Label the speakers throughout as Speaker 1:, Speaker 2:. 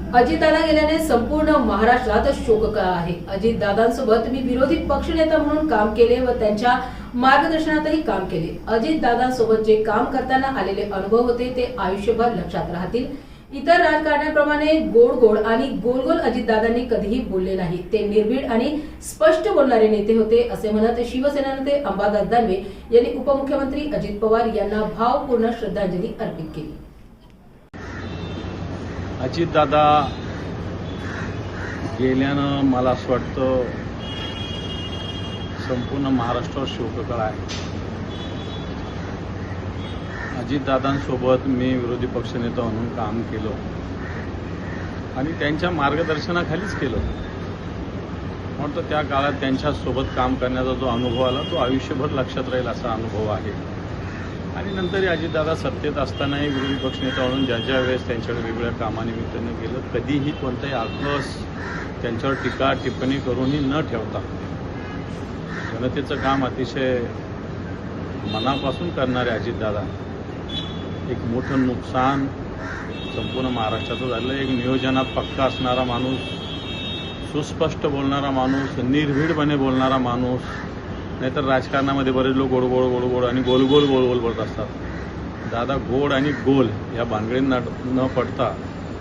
Speaker 1: अजितदादा गेल्याने संपूर्ण महाराष्ट्रात शोककळा आहे। अजितदादांसोबत मी विरोधी पक्षनेता म्हणून काम केले व त्यांच्या मार्गदर्शनातही काम केले। अजितदादांसोबत जे काम करताना आलेले अनुभव होते ते आयुष्यभर लक्षात राहतील। इतर राजकारण्याप्रमाणे गोड गोड आणि गोल गोल अजितदादांनी कधीही बोलले नाही। ते निर्भीड आणि स्पष्ट बोलणारे नेते होते असे म्हणत शिवसेना नेते अंबादास दानवे यांनी उपमुख्यमंत्री अजित पवार यांना भावपूर्ण श्रद्धांजली अर्पित केली।
Speaker 2: अजितदादा गेल्यानं मला असं वाटतं संपूर्ण महाराष्ट्रावर शोककळा आहे। अजितदादांसोबत मी विरोधी पक्षनेता म्हणून काम केलं आणि त्यांच्या मार्गदर्शनाखालीच केलं। म्हणतो त्या काळात त्यांच्यासोबत काम करण्याचा जो अनुभव आला तो आयुष्यभर लक्षात राहील असा अनुभव आहे। आणि नंतरही अजितदादा सत्तेत असतानाही विरोधी पक्षनेता म्हणून ज्या वेळेस त्यांच्याकडे वेगवेगळ्या कामानिमित्ताने गेलं कधीही कोणताही आक्रोश त्यांच्यावर टीका टिप्पणी करूनही न ठेवता जनतेचं काम अतिशय मनापासून करणारे अजितदादा एक मोठं नुकसान संपूर्ण महाराष्ट्राचं झालं। एक नियोजनात पक्का असणारा माणूस, सुस्पष्ट बोलणारा माणूस, निर्भीडपणे बोलणारा माणूस। नाहीतर राजकारणामध्ये बरेच लोक गोड गोड गोड गोड आणि गोल गोल गोल गोल बोलत असतात। दादा गोड आणि गोल या भानगडींना न पडता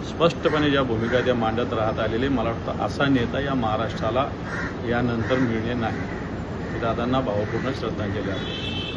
Speaker 2: स्पष्टपणे ज्या भूमिका त्या मांडत राहत आलेले, मला वाटतं असा नेता या महाराष्ट्राला यानंतर मिळणे नाही। दादांना भावपूर्ण श्रद्धांजली आहे।